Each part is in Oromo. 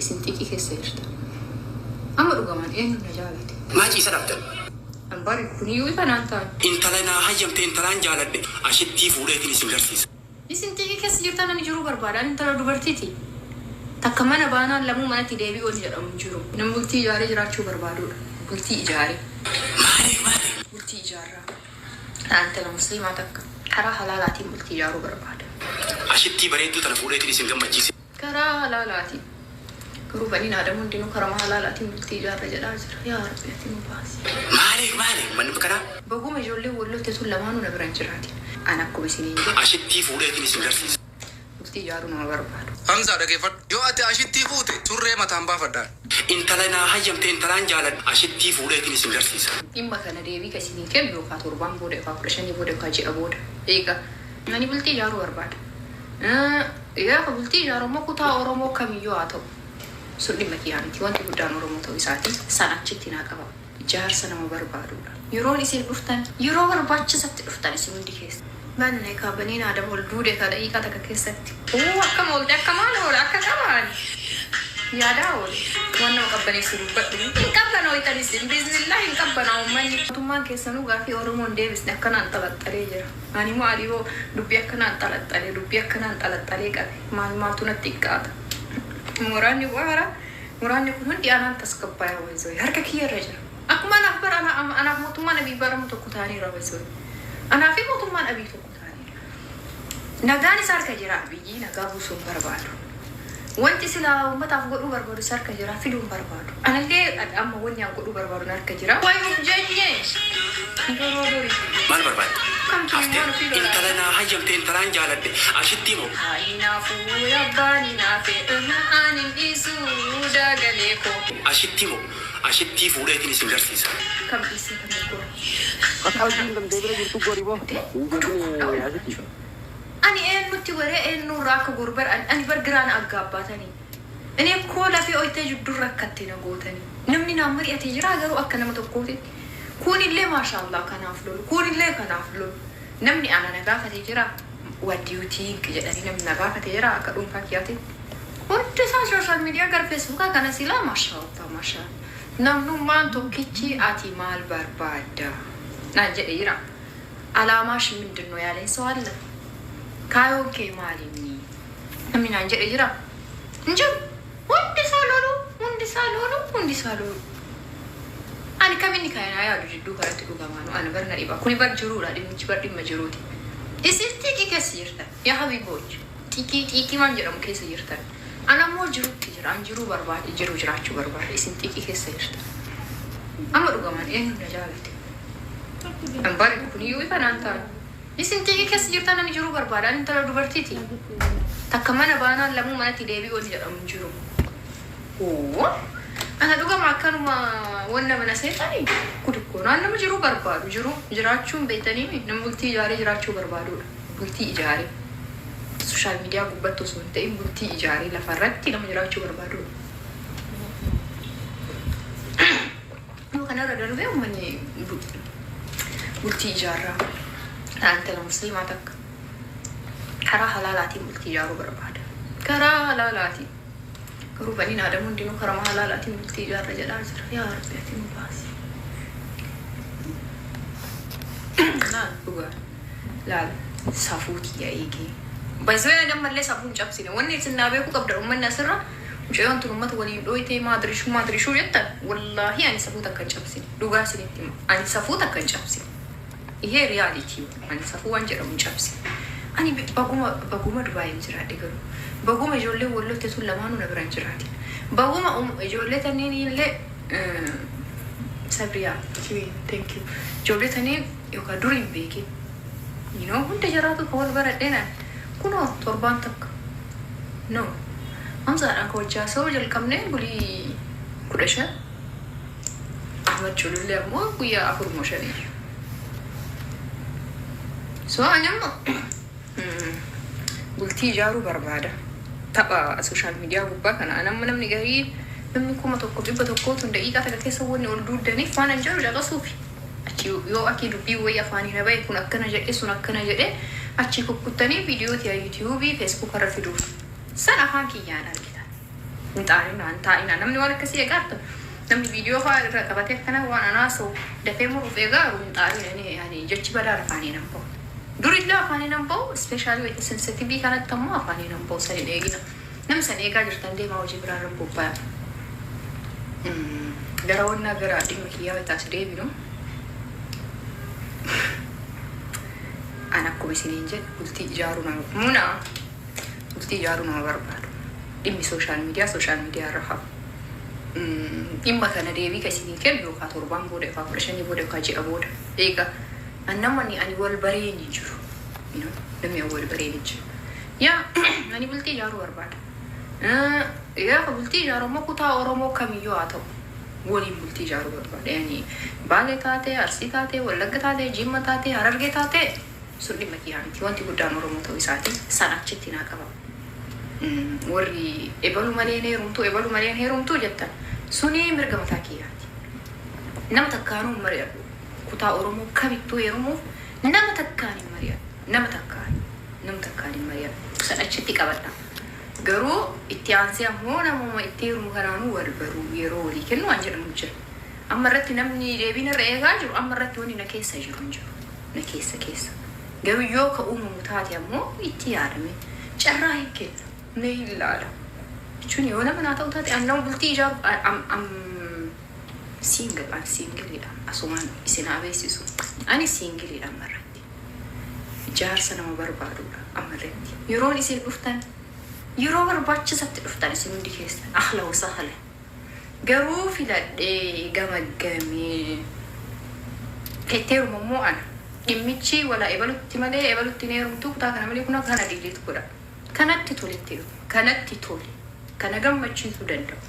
isintiki keesseerta amma dhugaman eenyu na jaalate maatii isa dhabdan ambari kuniyyuu kanaan ta'an intala naa hayyamte intalaan jaaladhe ashittii fuudheetiin isin garsiisa isintiki keessa jirtan ani jiruu barbaadan intala dubartiiti takka mana baanaan lamuu manatti deebi'uun jedhamu jiru namni bultii ijaaree jiraachuu barbaadudha bultii ijaaree maali bultii ijaarraa intala musliimaa takka karaa halaalaatiin bultii ijaaruu barbaada ashittii bareedduu tana fuudheetiin isin gammachiise karaa halaalaatiin garuu baniin aadamu hundinuu karaa halaalaatiin bultii ijaarra jedhaa jira yaa rabbi ati nu baasi maali manni kanaa baguma ijoollee wallotte sun lamaanuu na biran jiraatin an akkuma isiniin jedhe ashittii fuudheetiin isin garsiisa bultii ijaaruu nama barbaadu Hamza dhaggeeffadhu. Yoo ati ashittii fuute surree mataan baafadhaan. intala naa hayyamte intalaan jaaladhe ashittii fuudheetiin isin garsiisa dhimma kana deebii ka isinii kennu yookaan torbaan booda yookaan 15 booda yookaan ji'a booda eega ani bultii ijaaruu barbaada egaa bultii ijaaruu immoo kutaa Oromoo kamiyyuu haa ta'u sun dhimma kiyyaaniti wanti guddaan Oromoo ta'uu isaati san achitti naa qaba ijaarsa nama barbaadudha yeroon isin dhuftan yeroo barbaachisatti dhuftan isin hundi keessa manne kaabaniin aadama ol duudee ka daqiiqaa takka keessatti akkama olte akka maal oole akka qabaan yaadaa oole waan nama qabbaneessu dubbadhu hin qabbana oytan isin biiznillaa hin qabbana uummanni mootummaan keessanuu gaafii Oromoon deebisne akkanaan xalaxxalee jira ani immoo adiyoo dubbii akkanaan xalaxxalee qabe maaltu natti hiqqaata muraanni kun hundi anaan tasgabbaaya wayzoo harka kiyyarra jira akkuma anaaf mootummaan abii baramu tokko ta'aniira wayzoo anaafi mootummaan abii tokko ta'aniira nagaan isa harka jira biyyi nagaa buusuun barbaadu wanti silaa uummataaf godhuu barbaadu isa harka jira fiduun barbaadu anallee amma wanni aan godhuu barbaadu harka jira waayuuf jeenyee maal barbaadde intala naa hayyamte intalaan jaaladhe ashittii moo Inaafuu yabbaani naafee aanin dhiisuu dagalee koo ashittii fuudheetiin isin garsiisa kam dhiisee kan gurgura Kakak dandee bira jirtu goribo. ani eenyutti waree eenyurraa akka gurbar ani bargiraan aggaabbaatanii inni koo lafee oytee jidduu rakkatte na gootanii namni naan mari'atee jira garuu akka nama tokkootitti kunillee maashaallah kanaaf lolu namni ana na gaafatee jira waddiyuutii jedhanii namni na gaafatee jira akka dhuunfaa kiyyaatitti hundi isaa sooshaal miidiyaa gara feesbuukaa kana silaa maashaallah namnummaan tokkichi ati maal barbaadda naan jedhe jira alaamaash mindin ነው ያለኝ ሰው አለ ካዮኬ ማሊኒ namni naan jedhe jira እንጂ hundi saalolu ani kaminni kayanaa yaadu jidduu kanatti dhugamaanu ana barna dhiba kuni bar jiruudha dhimmichi bar dhimma jiruuti isin xiiqii keessa jirtan yaa habiibooch xiiqii waan jedhamu keessa jirtan ana ammoo jiruutti jira an jiruu barbaade jiruu jiraachuu barbaade isin xiiqii keessa jirtan amma dhugaman eenyu na jaalate ambari kuniyyuu kanaan ta'an isin xiiqii keessa jirtan ani jiruu barbaade ani intala dubartiiti takka mana baanaan lamuu manatti deebi'uun jedhamu jiru ana dhugama akkanuma wanna mana seetanii kudukkoon nama jiruu barbaadu jiraachuun beektanii nama bultii ijaaree jiraachuu barbaadudha bultii ijaaree sooshaal miidiyaa gubbaatti osoo hin ta'in bultii ijaaree lafarratti nama jiraachuu barbaadudha. Kanarra darbee uummanni bultii ijaarraa intala musliimaa takka karaa halaalaatiin bultii ijaaruu barbaada karaa halaalaatiin. Garuu baniin aadamu hundinuu karaa halaalaatiin bultii ijaarra jedhaa jira yaa rabbi ati nu baasi naan dhugaa laal safuuti yaa eegee baay'isoo dammallee safuun cabsine wanni isin naa beekuu qabda uummanni asirra mucayyoon tun uummata waliin dhooytee maadirishuu jettan wallaahi ani safuut akka hin cabsine dhugaa isinitti hima ani safuut akka hin cabsine ihee riyaalitii ani safuu waan jedhamu hin cabsine ani baguma Dubaayii jiraadhe garuu baguma ijoollee wallotte sun lamaanuu na biran jiraatin baguma ijoollee taniin illee sabriyaa thank you ijoollee taniin yookaan durii hin beekin hunda jiraatu ka wal baradheenan kunoo torbaan takka no hamsaadhaan ka wajjaa sa'uu jalqabnee bulii 15 Ahmad Chulullee ammoo guyyaa 4 so ani ammoo bultii ijaaruu barbaada tapha sooshaal miidiyaa gubbaa kana namni garii namni 1,100 daqiiqaa takka keessa wanni ol duudaniif waan hin jiru dhaqasuufi achi yoo akki dubbii wayii afaanii na bahe kun akkana jedhe sun akkana jedhe achi kukkuttanii viidiyoo tiyaa yuutiyuubii feesbuuk irra fiduuf san afaan kiyyaan argitan انطارينا انطائنا نمني وانا كسي قارت نمني فيديو فا ركبتي كنا وانا ناسو دفيمو في قارو انطارينا يعني جتش بلا رفاني نمبو دوري لا فاني نمبو سبيشال ويت سنسيتيفي كانت تما فاني نمبو سالي نيجينا نمسن ايغا جرتان دي ما وجي برا رمبو با غراونا غرا دي مكيا تاسري بينو أنا كوي سنينجة قلتي جارونا منا قلتي جارونا برباد إمي سوشيال ميديا رحب إما كان ديبي كسيني كم يوكا توربان بودة فابرشني بودة كاجي أبود إيكا أنا ماني أني والبرين يجرو نمي أول برين يجرو يا أني قلتي جارو برباد يا قلتي جارو ما كتا أورمو كميو أتو ولي قلتي جارو برباد يعني بالي تاتي أرسي تاتي ولق تاتي جيم تاتي هررقي تاتي سوري مكيانتي وانتي قدام أورمو توي ساتي ساناتشتي ناقبا warri ebalu malee heerumtu jettan suni mirga mataa kiyyaati. Nama takkaanuu hin mari'adhu. Kutaa Oromoo kamittuu heerumuuf nama takkaan hin mari'adhu. Nama takkaan hin mari'adhu. San achitti qabadha. Garuu itti aansee ammoo namuma itti heerumu kanaanuu wal baruu yeroo walii kennu waan jedhamu jira. Amma irratti namni deebiin irra eegaa jiru amma irratti wanni na keessa jiru hin jiru. Na keessa. Garuu yoo ka uumamu taate ammoo itti yaadame carraa hin kenna. نيلالا شوني ولا من عطاو تاتي أنا قلتي جاب أم سينجل إذا أسوان سنا بيسيسو أنا سينجل إذا مرتي جار سنة ما بربادو أمرتي يرون يصير بفتن يرون برباتش سبت بفتن يصيرون دي كيس أحلى وسهلة جرو في لا جامي كتير ممو أنا إمتشي ولا إبلو تمالي إبلو تنيرم توك تا كنا ملي كنا كنا ديليت كورا kanatti tole kana gammachiisuu danda'u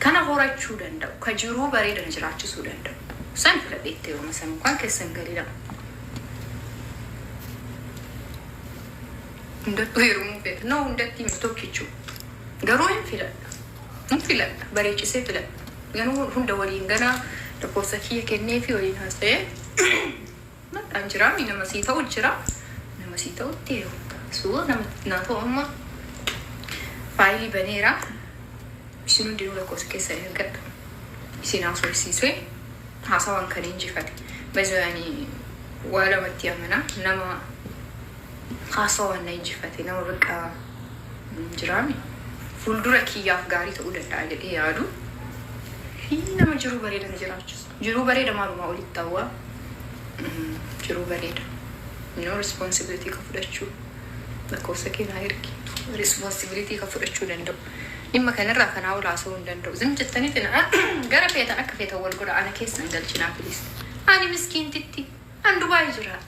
kana horachuu danda'u ka jiruu bareedan jiraachisuu danda'u san filadheetti yoo masan kan keessan galila hundatu heerumuu feeta no hundatti himi tokkichuu garuu hin filadha bareechisee filadha ganuu hunda waliin ganaa lakkoofsa kiyya kennee fi waliin haasa'ee maxxaan jiraa nama sii ta'utti heeru سو ناتو أما فايلي بنيرة شنو دينو لكوس كيسة يقد سيناسو السيسوي حاسوان كرين جفتي بزو يعني ولا متيامنا نما حاسوان نيجفتي نما بقى جرامي فولدورا كياف غاري تقول التعالي إيادو نما جرو بريدة نجراجس جرو بريدة ما أولي التوا جرو بريدة no responsibility كفرشو lakkoofsa keenyaa ergi responsibility ka fudhachuu danda'u dhimma kanarraa kan haawulaa asuu hin danda'u zim jettaniiti gara feetan akka feetan wal godha ana keessan galchinaa filis ani miskiintitti an Dubaay jira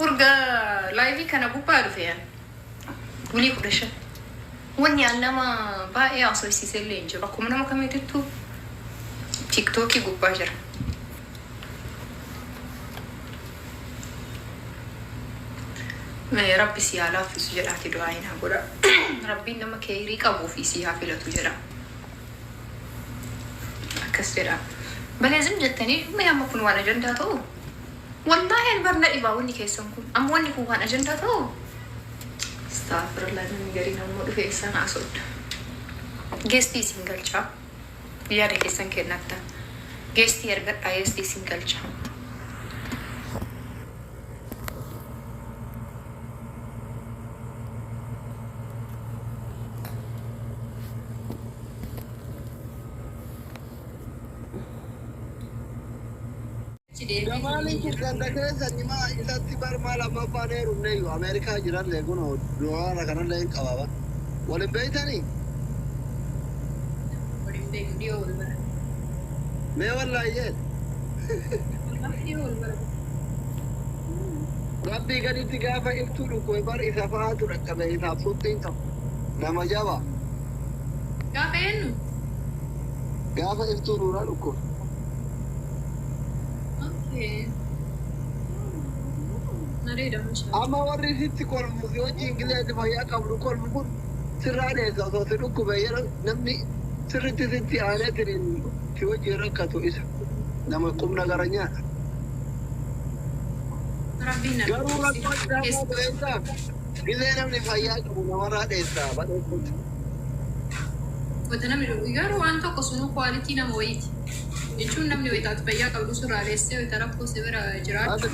urga laayivii kana gubbaa dhufeyan gulii 15 wanni an nama baay'ee asoosiisee illee hin jiru akkuma nama kamiitittuu tiktookii gubbaa jira ربي سيالا في سجلات دعائنا قرأ ربي إنما كيري كابو في سيها في لتجرا أكسرا بل لازم جتني ما يهم كون وانا جنداتو والله البرنا إباوني كيسنكم أم واني كون وانا جنداتو استغفر الله من جرينا مود في إنسان عصود جستي سينجل شاب يا ريكسن كنكتا جستي أرجع أيستي سينجل شاب Gamali kan dakre sanima ilatti bar mala ma paneru neyu America jiran le gono doara kana le qababa wal beitani me wallahi ye rabbi gadi tigafa iftulu ko bar isafaatu rakabe ita futin to nama jaba gafa iftulu raluko أما ورثتي كل مزوجي إنجليزي ما يقبل كل مقول سراني زوجي نكو بيرا نمني سرتي ستي آلات في وجه ركعتو إسا نما قمنا غرانيا ربنا ضرورة قد إسا إذا نمني فياك ونورا إسا Namni garuu waan tokko sunuu kwaalitii nama wayiiti. Jechuun namni wayitaatu fayyaa qabdu surraalessee wayita rakkoo si bira jiraatu.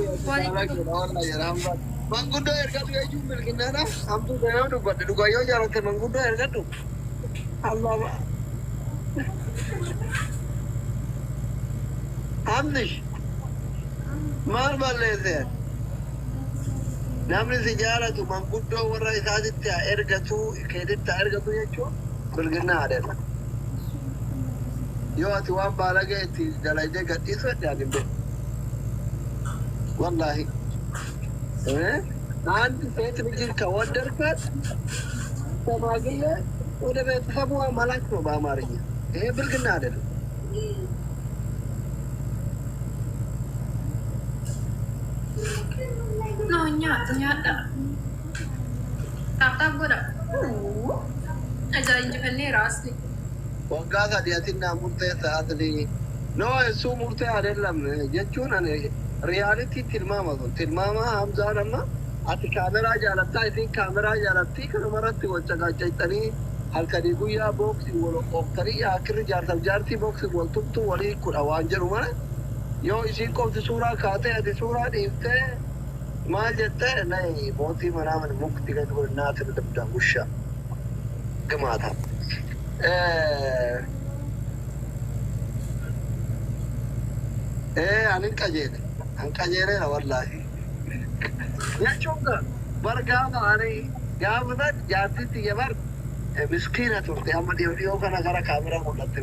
Manguddoo ergatu jechuun bilkinnaadha. Hamtuu ta'ee dubbadde dhugaa yoo jaalatte manguddoo ergadhu. Allah Hamnish maal balleesse? Namni si jaalatu manguddoo warra isaatitti ergatu keetitti ergatu jechuun bilkinnaa adeema. Yoo ati waan baalagaa itti dalagee gadhiisu addaan hin beeku. Wallaahi. አንድ ሴት ልጅ ከወደድካት ተማግኘ ወደ ቤተሰቧ መላክ ነው በአማርኛ። ይሄ ብልግና አይደለም። ነው ኛዳ ታታ ጎዳ እዛ እንጀፈኔ ራስ ወጋ ታዲያትና ሙርቴ ሰዓት ነው እሱ ሙርቴ አይደለም ጀቹን እኔ ሪያሊቲ tilmaama hamzaa nama ati kaameraa jaalattaa isin kaameraa jaalatti kanumarratti wacaqaacayxanii halkanii guyyaa booksii wal qooftanii akirri jaartaaf jaartii booksii wal tuttuu walii kudha waan jedhu mala yoo isin qofti suuraa kaatee ati suuraa dhiiftee maal jettee nay mootii manaaman mukti gadi godhinaati dabda busha gamaata anin qajeele Ankajeera wallahi. Jechuudha bargaama ani gaafata jaartitti yabar miskiina turte amma dhiyoo kana gara kaameraa mul'atte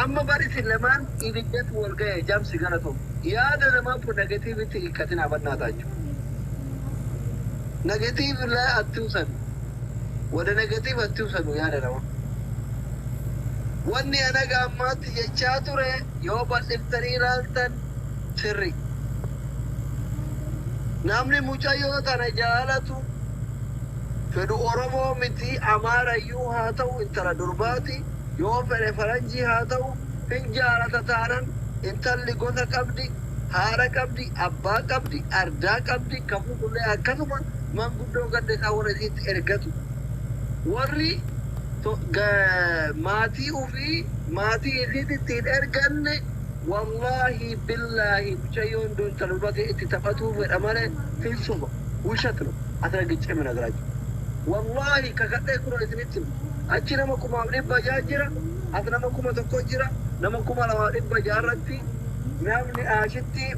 amma barisi lamaan ibiddatu wal ga'e jamsi gara tokko yaada namaa kun negatiiviti hiikkatin abannaataa jiru. Negatiiv illee attiwsan wada negatiiv attiwsanu yaada namaa. Wanni anaga ammaatti jechaa ture yoo bal'iftanii ilaaltan sirri. Namni mucayyoo tana jaalatu fedhu Oromoo miti Amaarayyuu haa ta'u intala durbaati yoo fedhe Faranjii haa ta'u hin jaalata taanan intalli gosa qabdi haadha qabdi abbaa qabdi ardaa qabdi kafuullee akkasuma manguddoo gadda isaa warra isiitti ergatu warri maatii ofii maatii isiitti hin erganne والله بالله بشيون دون تلباتي اتتفتوا في الأمانة في الصبح وشتلوا أتلاقيت من أدراج والله كقطع كرة إثنين أشي نمكم عمرين بجاجرة أثنا نمكم تكوجرة نمكم على عمرين بجارتي نامني آشتي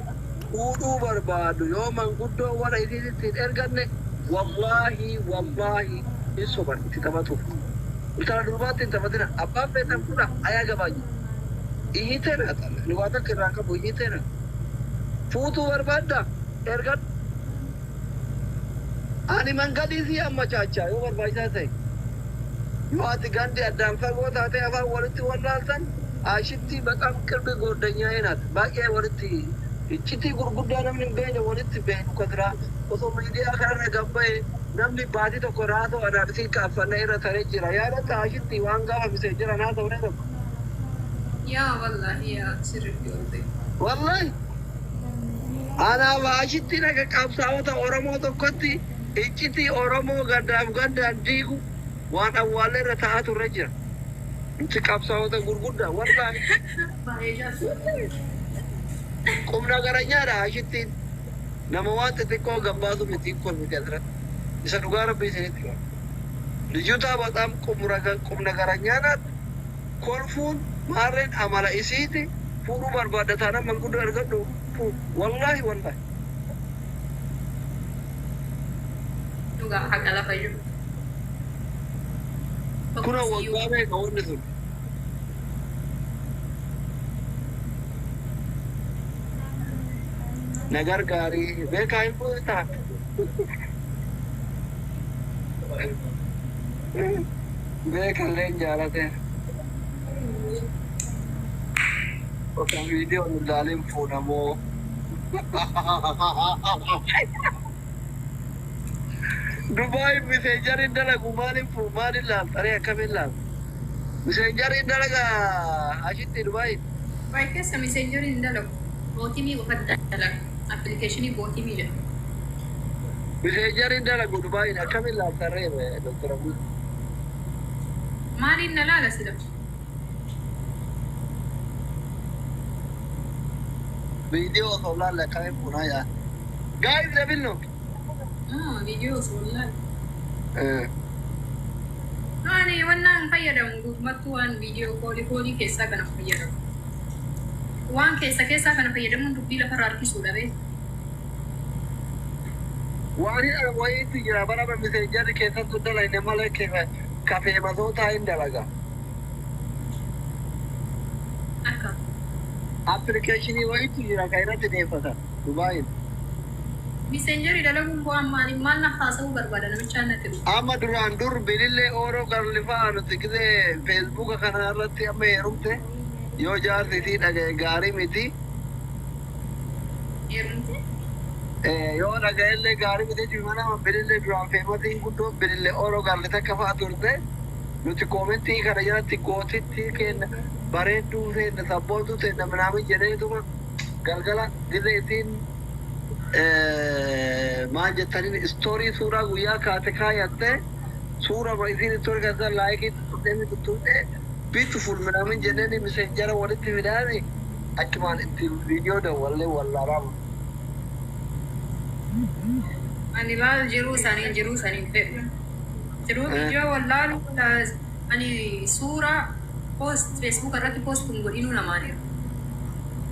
ودو برباد يوم أنقدو ولا إثنين تأرجعني والله والله الصبح اتتفتوا تلباتي اتفتنا أباب بيتم كنا أيا جباجي Ihitena ni wata kiraka bu ihitena futu barbada ergat ani mangadi si amma chacha yo barbaisa sai yo ati gandi adam fago taate afa walitti wallaltan ashitti baqam kirbi godanya enat baaqe walitti ichiti gurgudda namni beene walitti beenu kadra oso media kana gabbe namni baadi to korato anarsi kafanna ira tare jira yaada ta ashitti wanga mise jira na to ne يا والله يا سرقي والله أنا واشتي لك كابساوة أورمو تكتي إجتي أورمو قدام ديكو وأنا أولي رتاعة الرجل إنت كابساوة غرغدة والله قمنا قرنيا راشتي نموات تكو قبادو متيكو المكادرة إسا ربي سنتيو نجوتا بطام قمنا قرنيا كورفون مارين أمالا إسيتي فورو بربادة تانا منقود أرغدو والله والله نوغا حق على فجو كنا وقامي كون نثل نگر غاري بيكاين بوتا بيكالين جالته Oke video dalim phone mo. Dubai messenger indala gumani phone la tare kamilla. Messenger indala ga ashit Dubai. Baik ya messenger indala. Botimi ufaddala application botimi je. Messenger indala Dubai na kamilla tare me doktor Abu. Mali nala la silam. فيديو والله لا كيف هنا جايز لبنو فيديو والله أنا وانا نفيدهم قمتوان فيديو كولي كيسا كنا نفيدهم وان كيسا كنا نفيدهم دبي لفرار كيسودا بيه واني أنا وين تجرا برا بمسجل كيسا تدل إنه مالك كافيه مزوتا إن دلعا أكا application وين تجرا كاينة تنيفتا دبي messenger dalam buat mana khasa berbeda nama channel tu. Ama duran dur bilile oro karlifan tikde Facebook kana rati ame rumte yo jar titi daga gari miti Rumte? yo daga elle gari miti jumana bilile duran famous ingudo bilile oro karlita kafa turte nuti commenti kana jara ti koti ti ken bare tu se na sabotu te na manami jere tu galgala dile tin ما جتني ستوري صورة ويا كاتكا يكته صورة بعدين ستوري كذا لايك تدمي تطوله beautiful من جنني مسنجرة ولد تبدأني أكمل انت فيديو ده ولا رام أنا لا جروس أنا جرو فيديو ولا أنا صورة post Facebook أراد post تنقولينه نمانير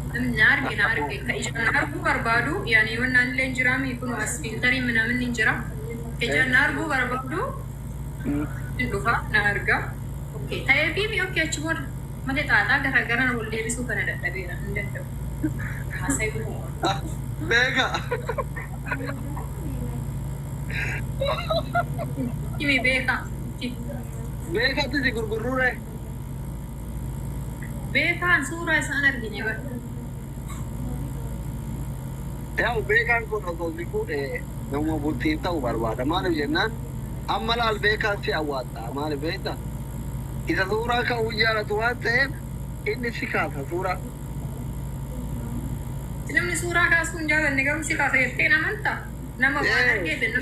نعرف كإيش نعرف بربادو يعني وانا لينجرامي يكونوا أسفلتري من نينجرا كإيش نعرف بربادو ندوفا نعرقا أوكي تاي بيبي أوكي أشمر ما تتعطى غرغرنا واللي بيسو كنا دبيرا ندندو حاسيبو بيكا كيمي بيكا تزي غرغرورة بيكا صورة سانا رجيني بقى ياو بيكان كون أصدقون نمو بطيطة وبربادة ما نجنان أما لا البيكان في أواتا ما نبيتا إذا صورة كوجارة واتهم إني سكاتا صورة namni suuraa kaasuun jaalanne garuu si kaasa jettee namanta nama waan argee benna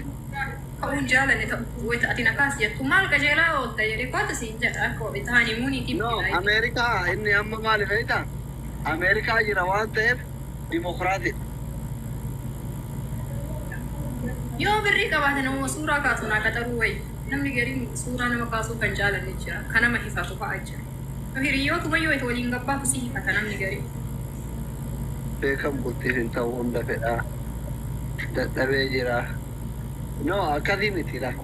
ka'uun jaalanne ta'u wayita ati na kaas jettu maal qajeelaa oolta jedhee koota siin jedha akka ta'anii muuniitiif no Ameerikaa inni amma maali beektaa Ameerikaa jira waan ta'eef dimokiraatidha yoo birrii qabaate nama suuraa kaasuun akka taruu wayi namni gariin suuraa nama kaasuu kan jaalanne jira kan nama hifatu fa'aa jira hiriyootuma yoo itti waliin gabbaa kusii hifata namni garii beekam bultiif hin ta'u hunda fedhaa dadhabee jira no akkasii miti lafa